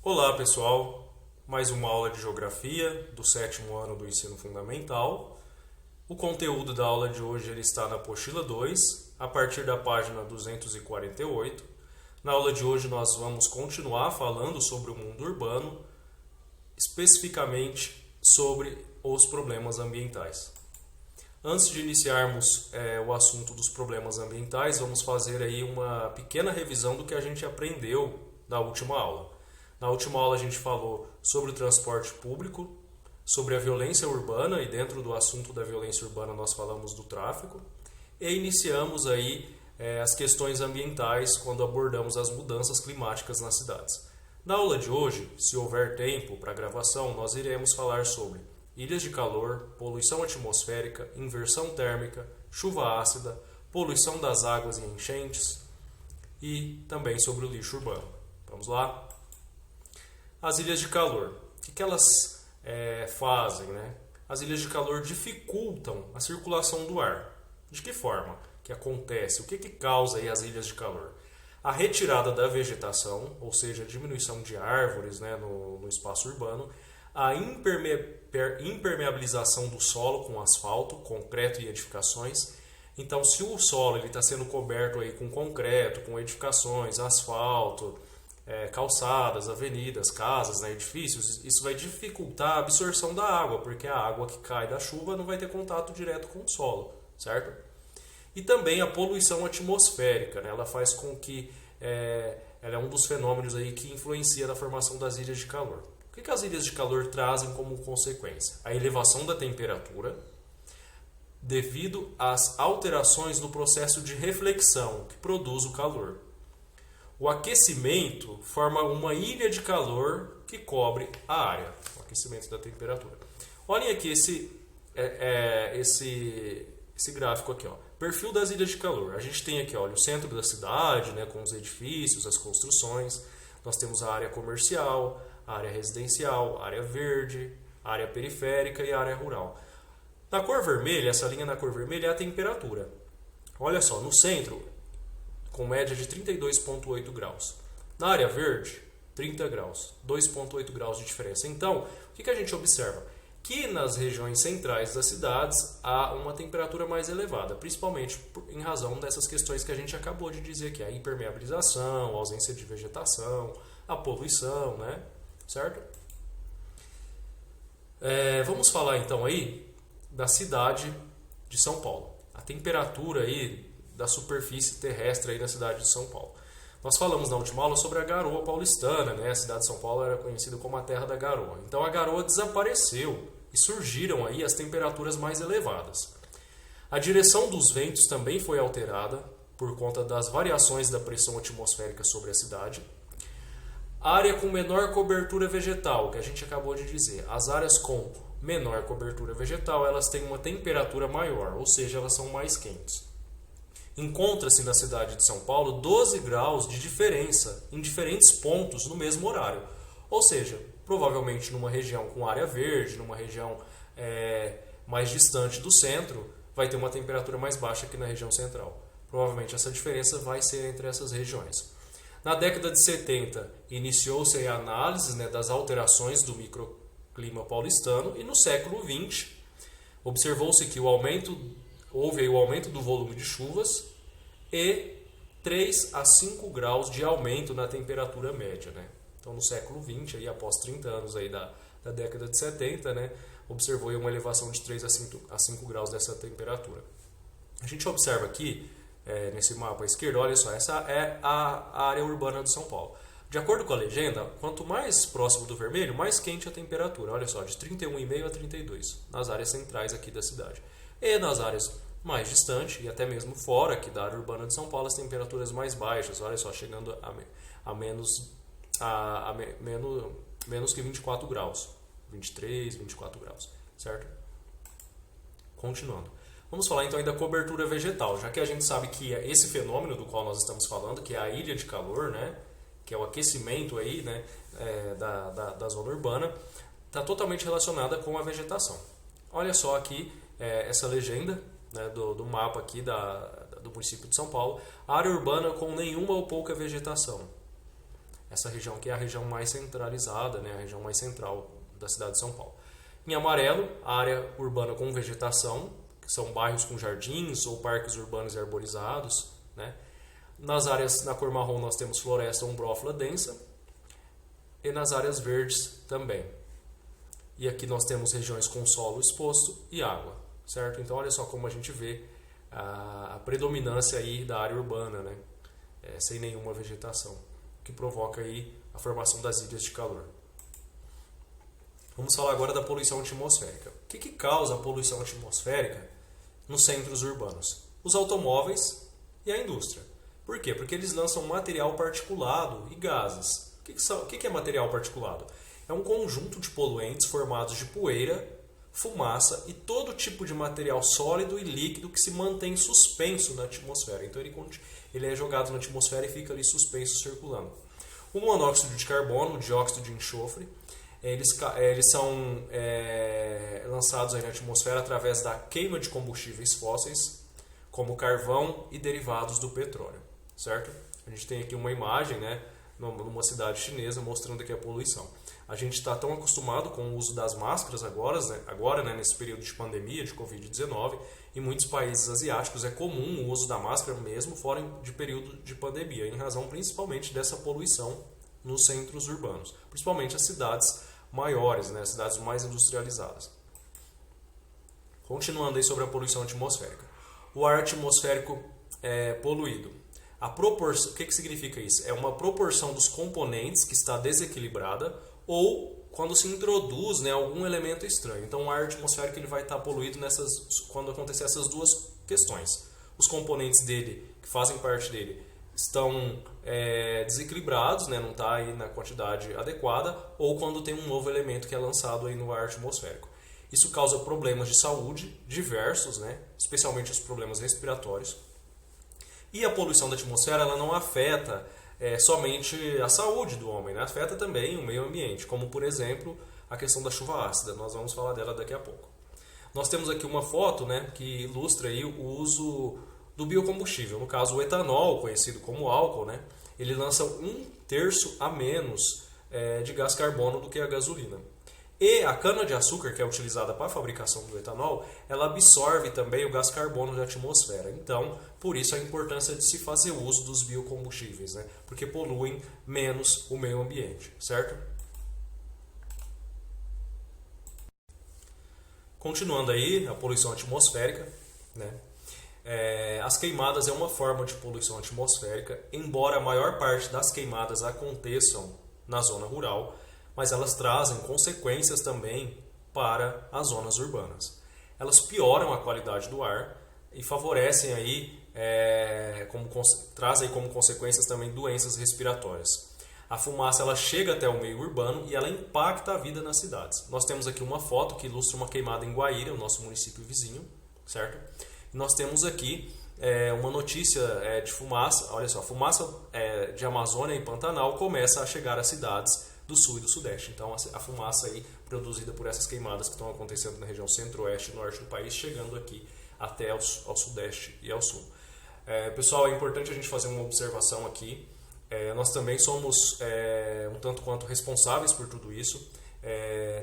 Olá pessoal, mais uma aula de Geografia do sétimo ano do Ensino Fundamental. O conteúdo da aula de hoje ele está na apostila 2, a partir da página 248. Na aula de hoje nós vamos continuar falando sobre o mundo urbano, especificamente sobre os problemas ambientais. Antes de iniciarmos o assunto dos problemas ambientais, vamos fazer aí uma pequena revisão do que a gente aprendeu na última aula. Na última aula a gente falou sobre o transporte público, sobre a violência urbana, e dentro do assunto da violência urbana nós falamos do tráfico, e iniciamos aí as questões ambientais quando abordamos as mudanças climáticas nas cidades. Na aula de hoje, se houver tempo para gravação, nós iremos falar sobre ilhas de calor, poluição atmosférica, inversão térmica, chuva ácida, poluição das águas em enchentes e também sobre o lixo urbano. Vamos lá? As ilhas de calor. O que elas fazem, né? As ilhas de calor dificultam a circulação do ar. De que forma que acontece? O que causa aí as ilhas de calor? A retirada da vegetação, ou seja, a diminuição de árvores, né, no espaço urbano, a impermeabilização do solo com asfalto, concreto e edificações. Então, se o solo está sendo coberto aí com concreto, com edificações, asfalto, calçadas, avenidas, casas, né, edifícios, isso vai dificultar a absorção da água, porque a água que cai da chuva não vai ter contato direto com o solo, certo? E também a poluição atmosférica, né, ela faz com que ela é um dos fenômenos aí que influencia na formação das ilhas de calor. O que as ilhas de calor trazem como consequência? A elevação da temperatura devido às alterações no processo de reflexão que produz o calor. O aquecimento forma uma ilha de calor que cobre a área, o aquecimento da temperatura. Olhem aqui esse gráfico aqui, ó. Perfil das ilhas de calor. A gente tem aqui, olha, o centro da cidade, né, com os edifícios, as construções. Nós temos a área comercial, a área residencial, a área verde, a área periférica e a área rural. Na cor vermelha, essa linha na cor vermelha é a temperatura. Olha só, no centro, com média de 32,8 graus. Na área verde, 30 graus, 2,8 graus de diferença. Então, o que a gente observa? Que nas regiões centrais das cidades há uma temperatura mais elevada, principalmente em razão dessas questões que a gente acabou de dizer aqui, a impermeabilização, a ausência de vegetação, a poluição, né? Certo? Vamos falar então aí da cidade de São Paulo. A temperatura aí da superfície terrestre aí da cidade de São Paulo. Nós falamos na última aula sobre a garoa paulistana, né? A cidade de São Paulo era conhecida como a terra da garoa. Então a garoa desapareceu e surgiram aí as temperaturas mais elevadas. A direção dos ventos também foi alterada por conta das variações da pressão atmosférica sobre a cidade. Área com menor cobertura vegetal, que a gente acabou de dizer. As áreas com menor cobertura vegetal, elas têm uma temperatura maior, ou seja, elas são mais quentes. Encontra-se na cidade de São Paulo 12 graus de diferença em diferentes pontos no mesmo horário. Ou seja, provavelmente numa região com área verde, numa região mais distante do centro, vai ter uma temperatura mais baixa que na região central. Provavelmente essa diferença vai ser entre essas regiões. Na década de 70, iniciou-se a análise, né, das alterações do microclima paulistano, e no século XX observou-se que houve aí o aumento do volume de chuvas e 3 a 5 graus de aumento na temperatura média, né? Então, no século XX, aí, após 30 anos aí da década de 70, né, observou aí uma elevação de 3 a 5 graus dessa temperatura. A gente observa aqui, nesse mapa à esquerda, olha só, essa é a área urbana de São Paulo. De acordo com a legenda, quanto mais próximo do vermelho, mais quente a temperatura. Olha só, de 31,5 a 32, nas áreas centrais aqui da cidade. E nas áreas mais distantes, e até mesmo fora aqui da área urbana de São Paulo, as temperaturas mais baixas, olha só, chegando a menos que 24 graus, 23, 24 graus, certo? Continuando. Vamos falar então aí da cobertura vegetal, já que a gente sabe que esse fenômeno do qual nós estamos falando, que é a ilha de calor, né, que é o aquecimento aí, né, da zona urbana, está totalmente relacionada com a vegetação. Olha só aqui essa legenda, né, do mapa aqui do município de São Paulo, área urbana com nenhuma ou pouca vegetação. essa região que é a região mais centralizada, né, a região mais central da cidade de São Paulo. Em amarelo, a área urbana com vegetação, que são bairros com jardins ou parques urbanos e arborizados, né? Nas áreas, na cor marrom, nós temos floresta umbrófila densa e nas áreas verdes também. E aqui nós temos regiões com solo exposto e água, certo? Então olha só como a gente vê a predominância aí da área urbana, né? Sem nenhuma vegetação, o que provoca aí a formação das ilhas de calor. Vamos falar agora da poluição atmosférica. O que causa a poluição atmosférica nos centros urbanos? Os automóveis e a indústria. Por quê? Porque eles lançam material particulado e gases. O que é material particulado? É um conjunto de poluentes formados de poeira, fumaça e todo tipo de material sólido e líquido que se mantém suspenso na atmosfera. Então ele é jogado na atmosfera e fica ali suspenso, circulando. O monóxido de carbono, o dióxido de enxofre, eles são lançados aí na atmosfera através da queima de combustíveis fósseis, como carvão e derivados do petróleo, certo? A gente tem aqui uma imagem, né, numa cidade chinesa mostrando aqui a poluição. A gente está tão acostumado com o uso das máscaras agora, né, nesse período de pandemia, de Covid-19, em muitos países asiáticos é comum o uso da máscara mesmo fora de período de pandemia, em razão principalmente dessa poluição nos centros urbanos, principalmente as cidades maiores, né, as cidades mais industrializadas. Continuando aí sobre a poluição atmosférica. O ar atmosférico poluído. A proporção, o que significa isso? É uma proporção dos componentes que está desequilibrada ou quando se introduz, né, algum elemento estranho. Então o ar atmosférico ele vai estar poluído quando acontecer essas duas questões. Os componentes dele, que fazem parte dele, estão desequilibrados, né, não está aí na quantidade adequada, ou quando tem um novo elemento que é lançado aí no ar atmosférico. Isso causa problemas de saúde diversos, né, especialmente os problemas respiratórios. E a poluição da atmosfera ela não afeta somente a saúde do homem, né? Afeta também o meio ambiente, como por exemplo a questão da chuva ácida. Nós vamos falar dela daqui a pouco. Nós temos aqui uma foto, né, que ilustra aí o uso do biocombustível. No caso, o etanol, conhecido como álcool, né, ele lança 1/3 a menos de gás carbono do que a gasolina. E a cana-de-açúcar, que é utilizada para a fabricação do etanol, ela absorve também o gás carbono da atmosfera. Então, por isso a importância de se fazer uso dos biocombustíveis, né? Porque poluem menos o meio ambiente, certo? Continuando aí, a poluição atmosférica, né? As queimadas é uma forma de poluição atmosférica, embora a maior parte das queimadas aconteçam na zona rural, mas elas trazem consequências também para as zonas urbanas. Elas pioram a qualidade do ar e favorecem aí, trazem como consequências também doenças respiratórias. A fumaça ela chega até o meio urbano e ela impacta a vida nas cidades. Nós temos aqui uma foto que ilustra uma queimada em Guaíra, o nosso município vizinho, certo? E nós temos aqui uma notícia de fumaça. Olha só, a fumaça de Amazônia e Pantanal começa a chegar às cidades do sul e do sudeste. Então a fumaça aí produzida por essas queimadas que estão acontecendo na região centro-oeste e norte do país, chegando aqui até ao sudeste e ao sul. Pessoal, é importante a gente fazer uma observação aqui. Nós também somos um tanto quanto responsáveis por tudo isso.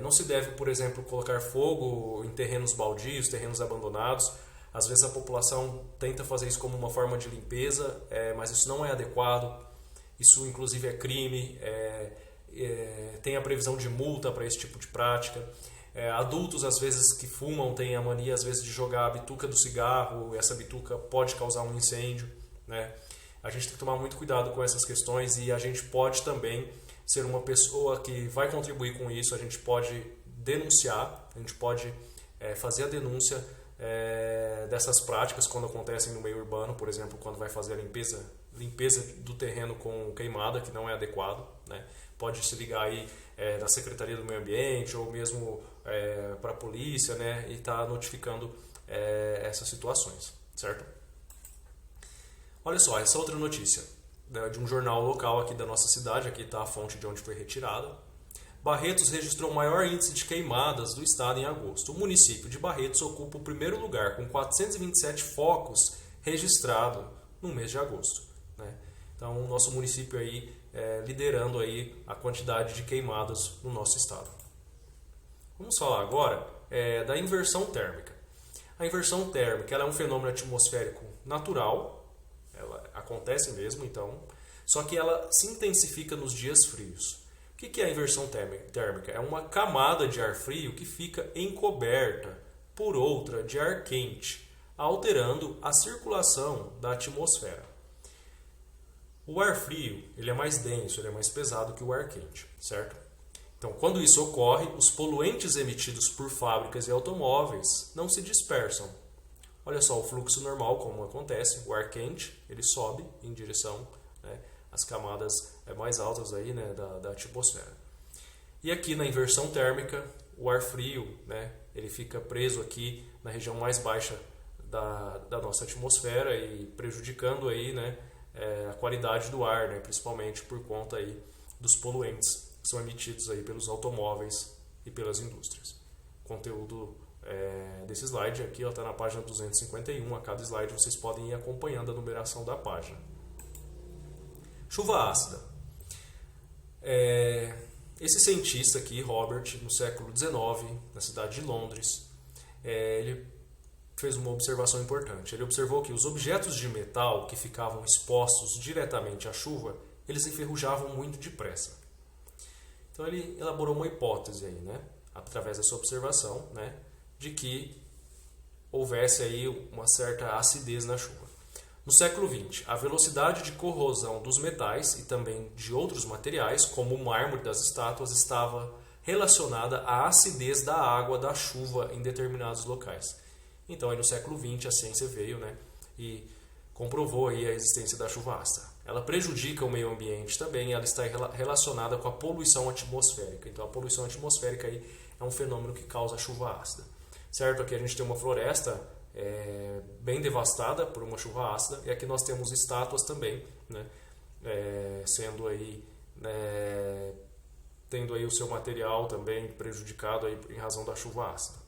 Não se deve, por exemplo, colocar fogo em terrenos baldios, terrenos abandonados. Às vezes a população tenta fazer isso como uma forma de limpeza, mas isso não é adequado. Isso inclusive é crime. Tem a previsão de multa para esse tipo de prática. Adultos, às vezes, que fumam, têm a mania, às vezes, de jogar a bituca do cigarro, e essa bituca pode causar um incêndio, né? A gente tem que tomar muito cuidado com essas questões e a gente pode também ser uma pessoa que vai contribuir com isso, a gente pode denunciar, a gente pode fazer a denúncia dessas práticas quando acontecem no meio urbano, por exemplo, quando vai fazer a limpeza do terreno com queimada, que não é adequado, né? Pode se ligar aí da Secretaria do Meio Ambiente ou mesmo para a polícia, né? E estar notificando essas situações, certo? Olha só, essa outra notícia de um jornal local aqui da nossa cidade, aqui está a fonte de onde foi retirada. Barretos registrou o maior índice de queimadas do estado em agosto. O município de Barretos ocupa o primeiro lugar, com 427 focos registrados no mês de agosto, né? Então, o nosso município aí liderando aí a quantidade de queimadas no nosso estado. Vamos falar agora da inversão térmica. A inversão térmica ela é um fenômeno atmosférico natural, ela acontece mesmo, então, só que ela se intensifica nos dias frios. O que é a inversão térmica? É uma camada de ar frio que fica encoberta por outra de ar quente, alterando a circulação da atmosfera. O ar frio ele é mais denso, ele é mais pesado que o ar quente, certo? Então, quando isso ocorre, os poluentes emitidos por fábricas e automóveis não se dispersam. Olha só o fluxo normal como acontece. O ar quente ele sobe em direção às camadas mais altas aí, da atmosfera. E aqui na inversão térmica, o ar frio ele fica preso aqui na região mais baixa da nossa atmosfera e prejudicando aí, a qualidade do ar, principalmente por conta aí dos poluentes que são emitidos aí pelos automóveis e pelas indústrias. O conteúdo desse slide aqui está na página 251. A cada slide vocês podem ir acompanhando a numeração da página. Chuva ácida. Esse cientista aqui, Robert, no século XIX, na cidade de Londres, ele fez uma observação importante. Ele observou que os objetos de metal que ficavam expostos diretamente à chuva, eles enferrujavam muito depressa. Então ele elaborou uma hipótese aí, através dessa observação, de que houvesse aí uma certa acidez na chuva. No século XX, a velocidade de corrosão dos metais e também de outros materiais, como o mármore das estátuas, estava relacionada à acidez da água da chuva em determinados locais. Então, aí no século XX, a ciência veio e comprovou aí a existência da chuva ácida. Ela prejudica o meio ambiente também, ela está relacionada com a poluição atmosférica. Então, a poluição atmosférica aí é um fenômeno que causa a chuva ácida. Certo? Aqui a gente tem uma floresta bem devastada por uma chuva ácida, e aqui nós temos estátuas também, sendo aí, tendo aí o seu material também prejudicado aí em razão da chuva ácida.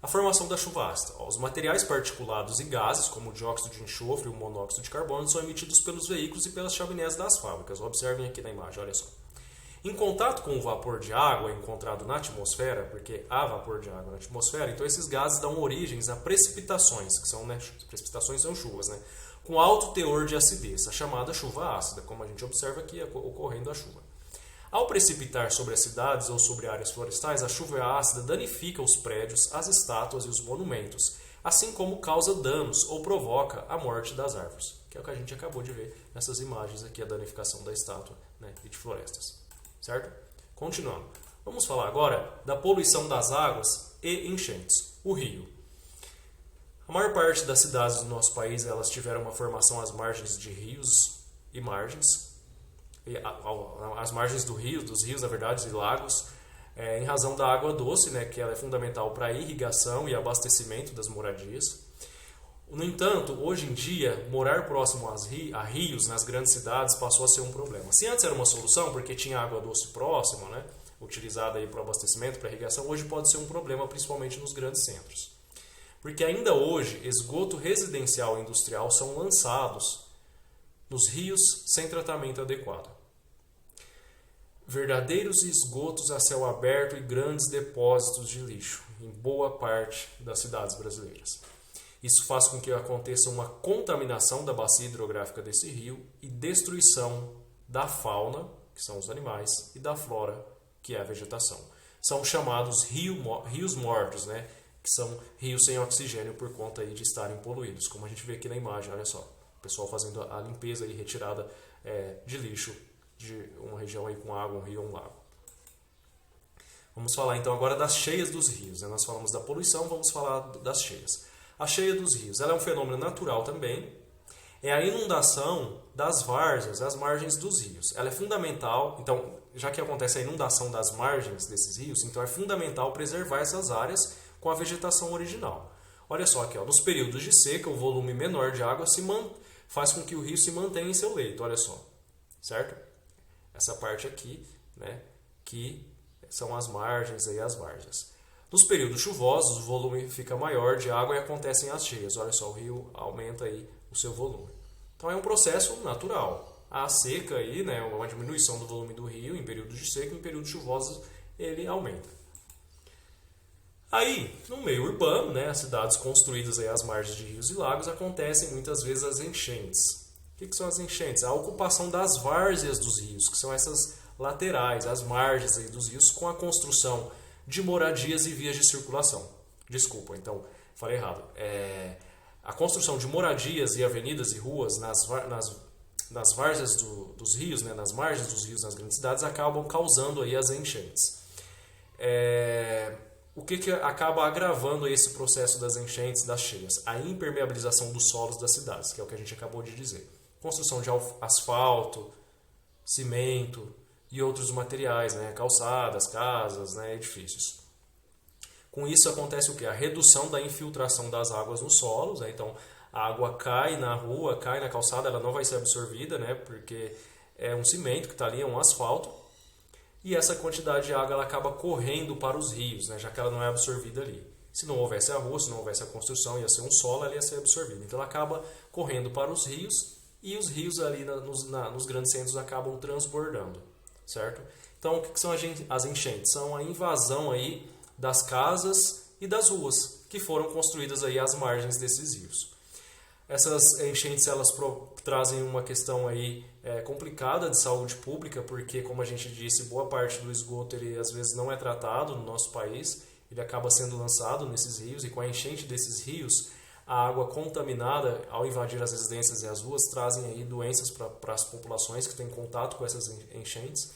A formação da chuva ácida. Os materiais particulados e gases, como o dióxido de enxofre e o monóxido de carbono, são emitidos pelos veículos e pelas chaminés das fábricas. Observem aqui na imagem, olha só. Em contato com o vapor de água encontrado na atmosfera, porque há vapor de água na atmosfera, então esses gases dão origem a precipitações, que são, precipitações são chuvas, com alto teor de acidez, a chamada chuva ácida, como a gente observa aqui ocorrendo a chuva. Ao precipitar sobre as cidades ou sobre áreas florestais, a chuva ácida danifica os prédios, as estátuas e os monumentos, assim como causa danos ou provoca a morte das árvores, que é o que a gente acabou de ver nessas imagens aqui, a danificação da estátua e de florestas. Certo? Continuando. Vamos falar agora da poluição das águas e enchentes. O rio. A maior parte das cidades do nosso país elas tiveram uma formação às margens de rios e margens. As margens dos rios, na verdade, e lagos, em razão da água doce, que ela é fundamental para a irrigação e abastecimento das moradias. No entanto, hoje em dia, morar próximo a rios nas grandes cidades passou a ser um problema. Se antes era uma solução, porque tinha água doce próxima, utilizada aí para o abastecimento, para a irrigação, hoje pode ser um problema, principalmente nos grandes centros. Porque ainda hoje, esgoto residencial e industrial são lançados nos rios sem tratamento adequado. Verdadeiros esgotos a céu aberto e grandes depósitos de lixo em boa parte das cidades brasileiras. Isso faz com que aconteça uma contaminação da bacia hidrográfica desse rio e destruição da fauna, que são os animais, e da flora, que é a vegetação. São chamados rios mortos, que são rios sem oxigênio por conta aí de estarem poluídos, como a gente vê aqui na imagem, olha só. O pessoal fazendo a limpeza e retirada de lixo de uma região aí com água, um rio ou um lago. Vamos falar então agora das cheias dos rios. Nós falamos da poluição, vamos falar das cheias. A cheia dos rios ela é um fenômeno natural também. É a inundação das várzeas às margens dos rios. Ela é fundamental, então, já que acontece a inundação das margens desses rios, então é fundamental preservar essas áreas com a vegetação original. Olha só aqui, nos períodos de seca, o volume menor de água faz com que o rio se mantenha em seu leito, olha só, certo? Essa parte aqui, que são as margens e as várzeas. Nos períodos chuvosos, o volume fica maior de água e acontecem as cheias. Olha só, o rio aumenta aí o seu volume. Então é um processo natural. a seca aí, né, uma diminuição do volume do rio em períodos de seca, em períodos chuvosos ele aumenta. Aí, no meio urbano, né, as cidades construídas aí às margens de rios e lagos, acontecem muitas vezes as enchentes. O que são as enchentes? A ocupação das várzeas dos rios, que são essas laterais, as margens aí dos rios, com a construção de moradias e vias de circulação. Desculpa, então, falei errado. A construção de moradias e avenidas e ruas nas várzeas dos rios, né, nas margens dos rios nas grandes cidades, acabam causando aí as enchentes. O que acaba agravando esse processo das enchentes, das cheias? A impermeabilização dos solos das cidades, que é o que a gente acabou de dizer. Construção de asfalto, cimento e outros materiais, né? Calçadas, casas, né? Edifícios. Com isso acontece o quê? A redução da infiltração das águas nos solos, né? Então a água cai na rua, cai na calçada, ela não vai ser absorvida, né? Porque é um cimento que está ali, é um asfalto. E essa quantidade de água ela acaba correndo para os rios, né, já que ela não é absorvida ali. Se não houvesse a rua, se não houvesse a construção, ia ser um solo, ela ia ser absorvida. Então ela acaba correndo para os rios e os rios ali nos grandes centros acabam transbordando, certo? Então o que são as enchentes? São a invasão aí das casas e das ruas que foram construídas aí às margens desses rios. Essas enchentes elas trazem uma questão aí complicada de saúde pública, porque, como a gente disse, boa parte do esgoto ele às vezes não é tratado no nosso país, ele acaba sendo lançado nesses rios, e com a enchente desses rios, a água contaminada, ao invadir as residências e as ruas, trazem aí doenças para as populações que têm contato com essas enchentes.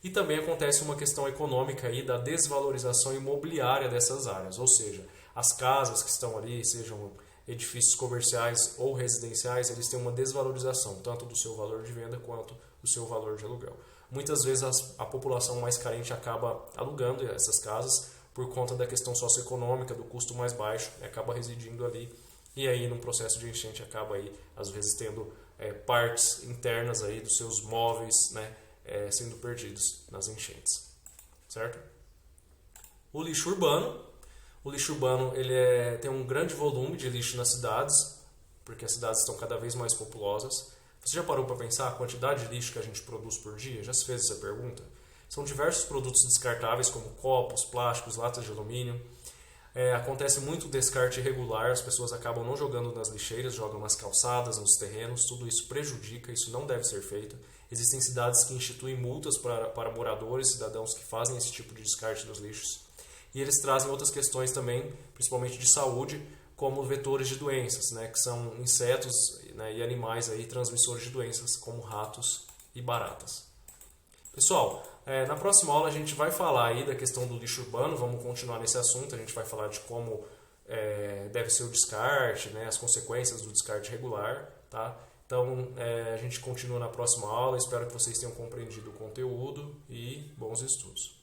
E também acontece uma questão econômica aí da desvalorização imobiliária dessas áreas, ou seja, as casas que estão ali, sejam edifícios comerciais ou residenciais, eles têm uma desvalorização, tanto do seu valor de venda quanto do seu valor de aluguel. Muitas vezes a população mais carente acaba alugando essas casas por conta da questão socioeconômica, do custo mais baixo, acaba residindo ali, e aí no processo de enchente acaba aí, às vezes tendo partes internas aí dos seus móveis, né, sendo perdidos nas enchentes, certo? O lixo urbano. O lixo urbano ele tem um grande volume de lixo nas cidades, porque as cidades estão cada vez mais populosas. Você já parou para pensar a quantidade de lixo que a gente produz por dia? Já se fez essa pergunta? São diversos produtos descartáveis, como copos, plásticos, latas de alumínio. Acontece muito descarte irregular, as pessoas acabam não jogando nas lixeiras, jogam nas calçadas, nos terrenos, tudo isso prejudica, isso não deve ser feito. Existem cidades que instituem multas para moradores, cidadãos que fazem esse tipo de descarte dos lixos. E eles trazem outras questões também, principalmente de saúde, como vetores de doenças, né, que são insetos, né, e animais aí, transmissores de doenças, como ratos e baratas. Pessoal, na próxima aula a gente vai falar aí da questão do lixo urbano, vamos continuar nesse assunto, a gente vai falar de como deve ser o descarte, né, as consequências do descarte regular, tá? Então a gente continua na próxima aula, espero que vocês tenham compreendido o conteúdo e bons estudos.